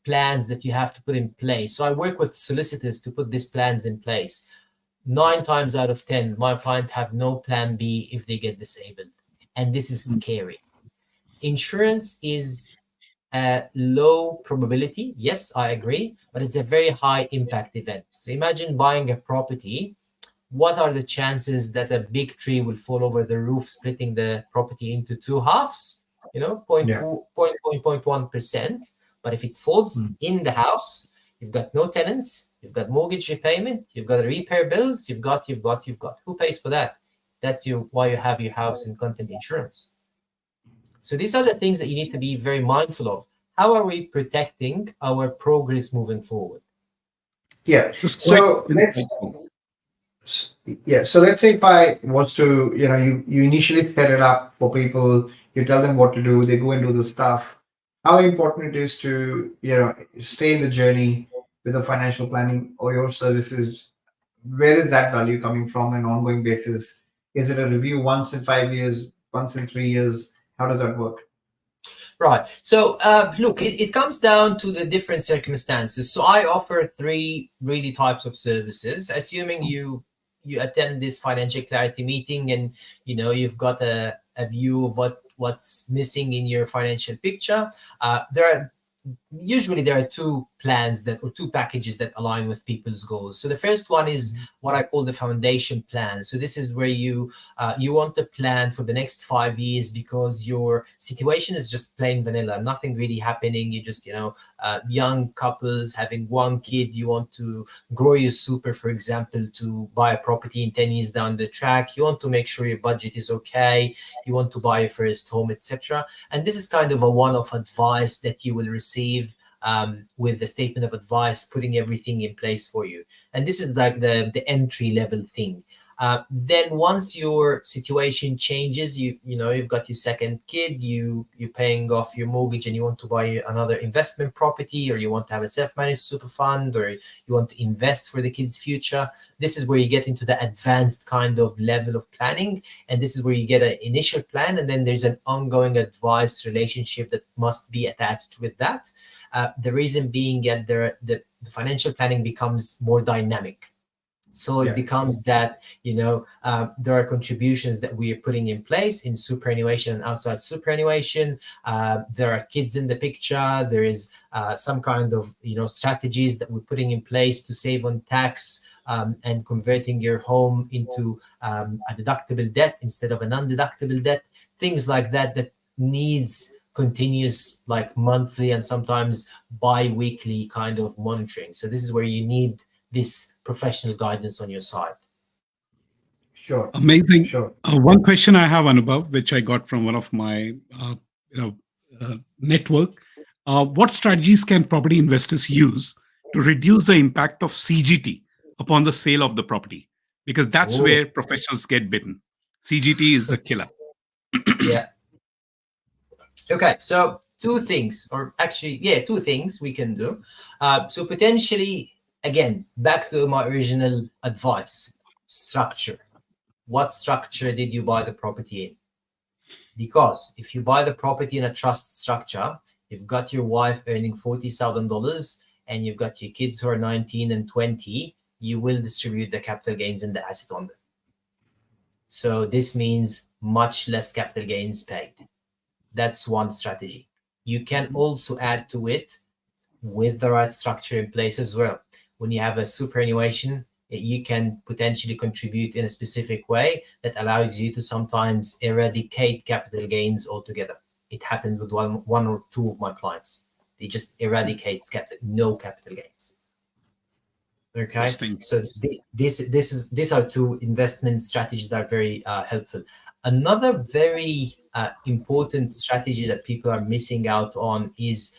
plans that you have to put in place. So I work with solicitors to put these plans in place. 9 times out of 10, my clients have no plan B if they get disabled. And this is scary. Insurance is a low probability. Yes, I agree, but it's a very high impact event. So imagine buying a property. What are the chances that a big tree will fall over the roof, splitting the property into two halves? 0.1%. But if it falls in the house, you've got no tenants, you've got mortgage repayment, you've got repair bills, you've got. Who pays for that? That's why you have your house and content insurance. So these are the things that you need to be very mindful of. How are we protecting our progress moving forward? Yeah. It's quite So let's insightful. so let's say if I was to, you initially set it up for people, you tell them what to do, they go and do the stuff. How important it is to, stay in the journey with the financial planning or your services. Where is that value coming from on an ongoing basis? Is it a review once in 5 years, once in 3 years? How does that work? Right. So look, it comes down to the different circumstances. So I offer 3 really types of services, assuming you attend this financial clarity meeting and you've got a view of what's missing in your financial picture. Usually there are two plans or two packages that align with people's goals. So the first one is what I call the foundation plan. So this is where you want to plan for the next 5 years because your situation is just plain vanilla, nothing really happening. You just, young couples having one kid, you want to grow your super, for example, to buy a property in 10 years down the track. You want to make sure your budget is okay. You want to buy your first home, etc. And this is kind of a one-off advice that you will receive with the statement of advice, putting everything in place for you. And this is like the entry level thing. Then once your situation changes, you've got your second kid, you're paying off your mortgage and you want to buy another investment property, or you want to have a self-managed super fund, or you want to invest for the kid's future. This is where you get into the advanced kind of level of planning. And this is where you get an initial plan. And then there's an ongoing advice relationship that must be attached with that. The reason being that the financial planning becomes more dynamic. So it becomes that, there are contributions that we are putting in place in superannuation and outside superannuation. There are kids in the picture. There is some kind of, strategies that we're putting in place to save on tax and converting your home into a deductible debt instead of a non-deductible debt. Things like that needs continuous, like monthly and sometimes bi-weekly kind of monitoring. So this is where you need this professional guidance on your side. Sure. Amazing. Sure. One question I have, Anubhav, which I got from one of my network. What strategies can property investors use to reduce the impact of CGT upon the sale of the property? Because that's where professionals get bitten. CGT is the killer. Yeah. Okay, so two things we can do. So potentially, again, back to my original advice, structure. What structure did you buy the property in? Because if you buy the property in a trust structure, you've got your wife earning $40,000 and you've got your kids who are 19 and 20, you will distribute the capital gains and the asset on them. So this means much less capital gains paid. That's one strategy. You can also add to it with the right structure in place as well. When you have a superannuation, you can potentially contribute in a specific way that allows you to sometimes eradicate capital gains altogether. It happened with one or two of my clients. They just eradicate no capital gains. Okay, so these are two investment strategies that are very helpful. Another very important strategy that people are missing out on is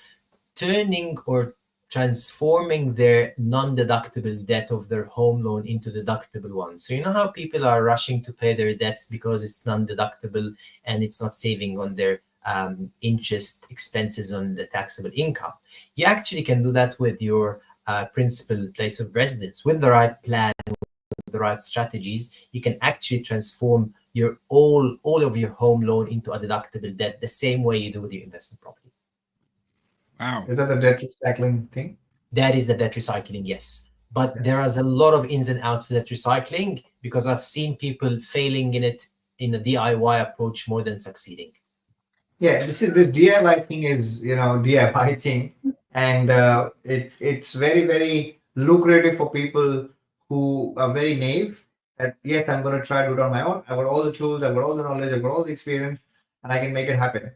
turning or transforming their non-deductible debt of their home loan into deductible one. So you know how people are rushing to pay their debts because it's non-deductible and it's not saving on their interest expenses on the taxable income. You actually can do that with your principal place of residence. With the right plan, with the right strategies, you can actually transform your all of your home loan into a deductible debt the same way you do with your investment property. Wow. Is that the debt recycling thing? That is the debt recycling, yes. But there is a lot of ins and outs to debt recycling because I've seen people failing in it in a DIY approach more than succeeding. Yeah, this DIY thing is, DIY thing, and it's very, very lucrative for people who are very naive. That yes, I'm going to try to do it on my own. I've got all the tools, I've got all the knowledge, I've got all the experience, and I can make it happen.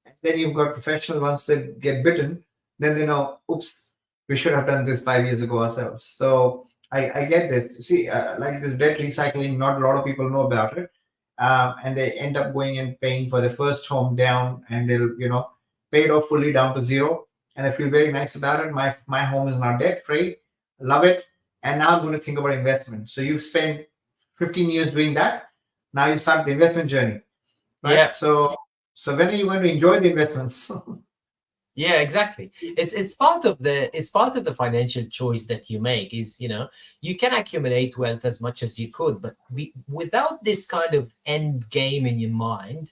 And then you've got professionals, once they get bitten, then they know, oops, we should have done this 5 years ago ourselves. So I get this. See, like this debt recycling, not a lot of people know about it. And they end up going and paying for their first home down, and they'll, pay it off fully down to zero. And I feel very nice about it. My home is now debt free. Love it. And now I'm going to think about investment. So you've spent 15 years doing that. Now you start the investment journey. Right? Yeah. So when are you going to enjoy the investments? Yeah, exactly. It's part of the financial choice that you make is, you can accumulate wealth as much as you could, but without this kind of end game in your mind,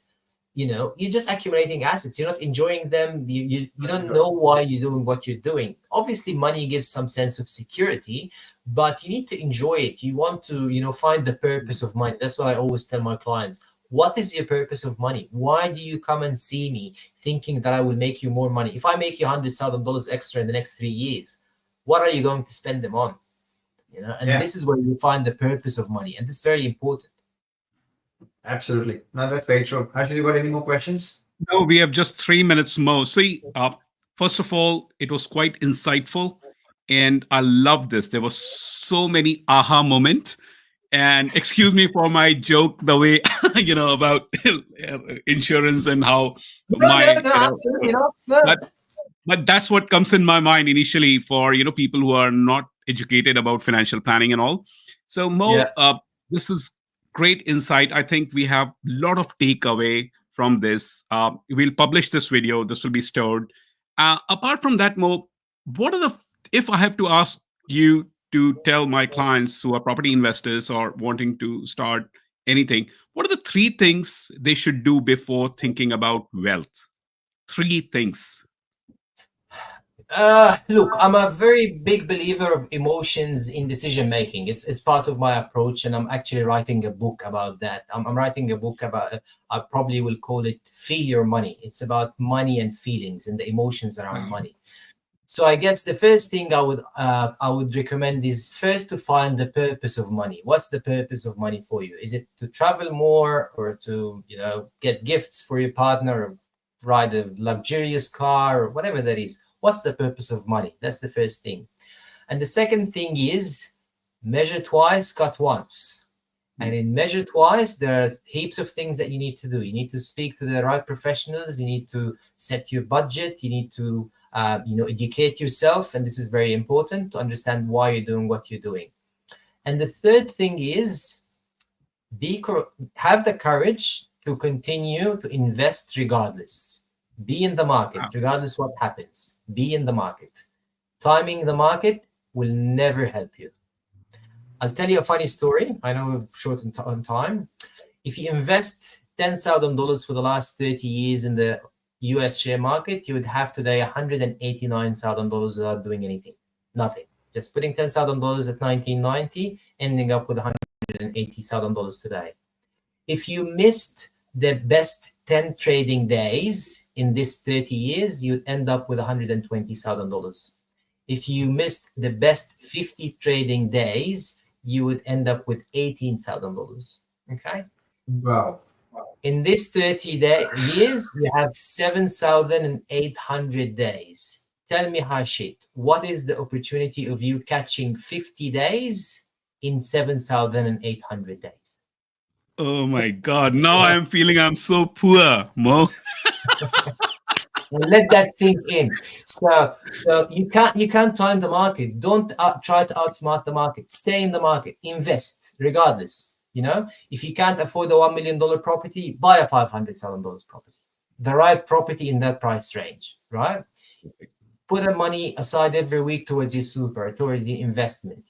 you're just accumulating assets. You're not enjoying them. You don't know why you're doing what you're doing. Obviously, money gives some sense of security, but you need to enjoy it. You want to, find the purpose of money. That's what I always tell my clients. What is your purpose of money? Why do you come and see me thinking that I will make you more money? If I make you $100,000 extra in the next 3 years, what are you going to spend them on? And this is where you find the purpose of money, and this is very important. Absolutely. No, that's very true. Actually, you got any more questions? No, we have just 3 minutes more. See, first of all, it was quite insightful, and I love this. There was so many aha moments. And excuse me for my joke, the way about insurance and how my Absolutely not. No. but that's what comes in my mind initially for people who are not educated about financial planning and all. So Mo, this is great insight. I think we have a lot of takeaway from this. We'll publish this video. This will be stored. Apart from that, Mo, what are if I have to ask you to tell my clients who are property investors or wanting to start anything, what are the 3 things they should do before thinking about wealth? 3 things. Look, I'm a very big believer of emotions in decision making. It's part of my approach, and I'm actually writing a book about that. I'm writing a book about, I probably will call it Feel Your Money. It's about money and feelings and the emotions around money. So I guess the first thing I would recommend is first to find the purpose of money. What's the purpose of money for you? Is it to travel more, or to get gifts for your partner, or ride a luxurious car, or whatever that is? What's the purpose of money? That's the first thing. And the second thing is measure twice, cut once. And in measure twice, there are heaps of things that you need to do. You need to speak to the right professionals. You need to set your budget. You need to educate yourself. And this is very important to understand why you're doing what you're doing. And the third thing is have the courage to continue to invest regardless. Be in the market, regardless what happens. Be in the market. Timing the market will never help you. I'll tell you a funny story. I know we're short on time. If you invest $10,000 for the last 30 years in the US share market, you would have today $189,000 without doing anything. Nothing. Just putting $10,000 at 1990, ending up with $180,000 today. If you missed the best 10 trading days in this 30 years, you'd end up with $120,000. If you missed the best 50 trading days, you would end up with $18,000. Okay? Wow. In this 30 years, you have 7,800 days. Tell me, Harshit, what is the opportunity of you catching 50 days in 7,800 days? Oh my God. Now I'm feeling I'm so poor, Mo. And let that sink in. So you can't time the market. Don't try to outsmart the market. Stay in the market. Invest regardless. If you can't afford a $1 million property, buy a $500,000 property. The right property in that price range, right? Put the money aside every week towards your super, towards the investment.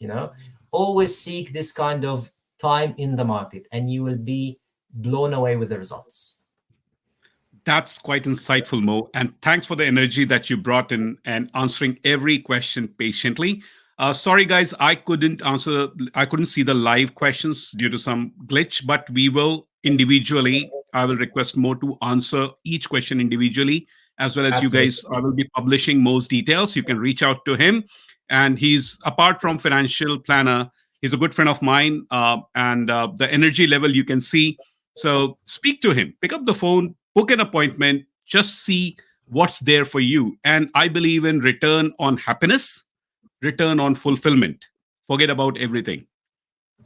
Always seek this kind of time in the market, and you will be blown away with the results. That's quite insightful, Mo. And thanks for the energy that you brought in and answering every question patiently. Sorry, guys, I couldn't see the live questions due to some glitch, but we will individually, I will request Mo to answer each question individually, as well as Absolutely. you guys. I will be publishing Mo's details. You can reach out to him. And he's, apart from financial planner, he's a good friend of mine. And the energy level you can see. So speak to him, pick up the phone, book an appointment, just see what's there for you. And I believe in return on happiness, return on fulfillment. Forget about everything.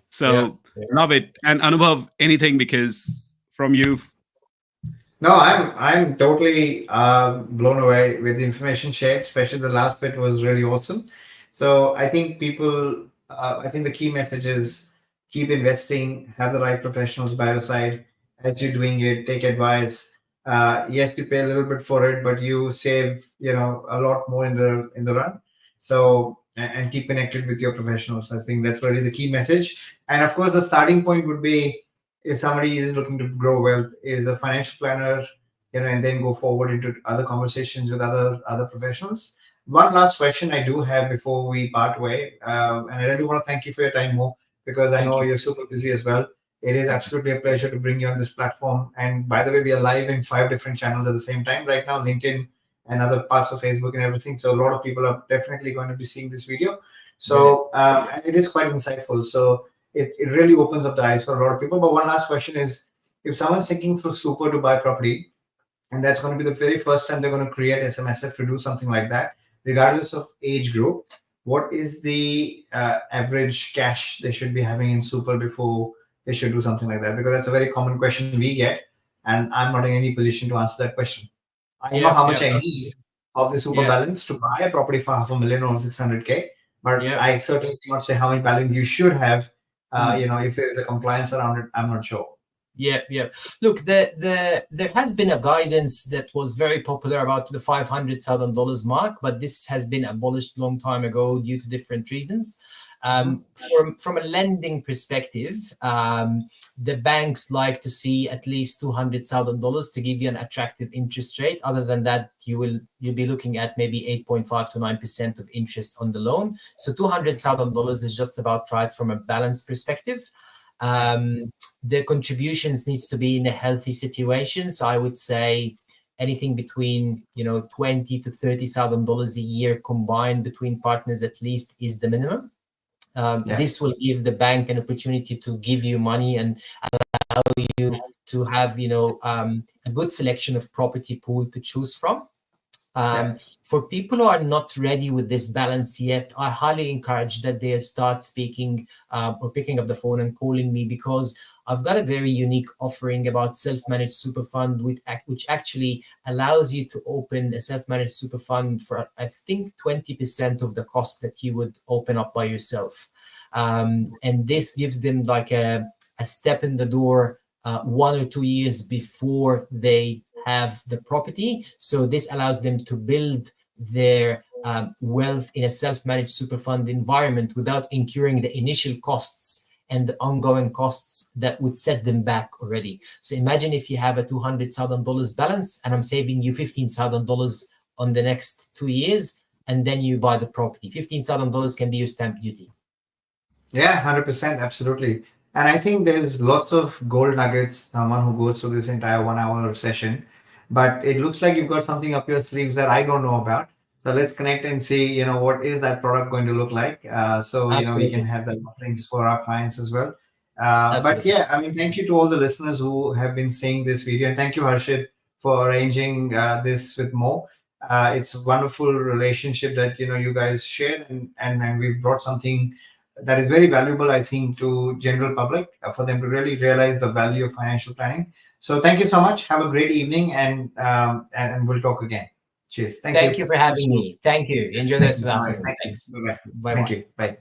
So love it. And Anubhav, anything because from you? No, I'm totally blown away with the information shared. Especially the last bit was really awesome. So I think I think the key message is keep investing, have the right professionals by your side as you're doing it. Take advice. Yes, you pay a little bit for it, but you save a lot more in the run. So and keep connected with your professionals. I think that's really the key message. And of course, the starting point would be, if somebody is looking to grow wealth, is a financial planner, and then go forward into other conversations with other professionals. One last question I do have before we part way, and I really want to thank you for your time, Mo, because I know you're super busy as well. It is absolutely a pleasure to bring you on this platform. And by the way, we are live in 5 different channels at the same time right now, LinkedIn and other parts of Facebook and everything. So a lot of people are definitely going to be seeing this video. So and it is quite insightful. So it really opens up the eyes for a lot of people. But one last question is, if someone's thinking for super to buy property, and that's going to be the very first time they're going to create SMSF to do something like that, regardless of age group, what is the average cash they should be having in super before they should do something like that? Because that's a very common question we get, and I'm not in any position to answer that question. I know how much I need of the super balance to buy a property for 500,000 or 600K, but I certainly cannot say how much balance you should have. If there is a compliance around it, I'm not sure. Yeah. Look, there has been a guidance that was very popular about the $500,000 mark, but this has been abolished a long time ago due to different reasons. From a lending perspective, the banks like to see at least $200,000 to give you an attractive interest rate. Other than that, you'll be looking at maybe 8.5 to 9% of interest on the loan. So $200,000 is just about right from a balance perspective. The contributions needs to be in a healthy situation. So I would say anything between $20,000 to $30,000 a year combined between partners at least is the minimum. This will give the bank an opportunity to give you money and allow you to have a good selection of property pool to choose from. For people who are not ready with this balance yet, I highly encourage that they start speaking or picking up the phone and calling me, because I've got a very unique offering about self-managed super fund, which actually allows you to open a self-managed super fund for, I think, 20% of the cost that you would open up by yourself. And this gives them like a step in the door 1 or 2 years before they have the property. So this allows them to build their wealth in a self-managed super fund environment without incurring the initial costs and the ongoing costs that would set them back already. So imagine if you have a $200,000 balance and I'm saving you $15,000 on the next 2 years, and then you buy the property. $15,000 can be your stamp duty. Yeah, 100%, absolutely. And I think there's lots of gold nuggets, someone who goes through this entire 1 hour session, but it looks like you've got something up your sleeves that I don't know about. So let's connect and see, what is that product going to look like? We can have that things for our clients as well. But yeah, I mean, thank you to all the listeners who have been seeing this video. And thank you, Harshit, for arranging this with Mo. It's a wonderful relationship that, you guys shared, and we've brought something that is very valuable, I think, to general public for them to really realize the value of financial planning. So thank you so much. Have a great evening, and we'll talk again. Cheers. Thank you for having me. Thank you. Enjoy the rest of the afternoon. Thanks. Bye. Thank you. Bye.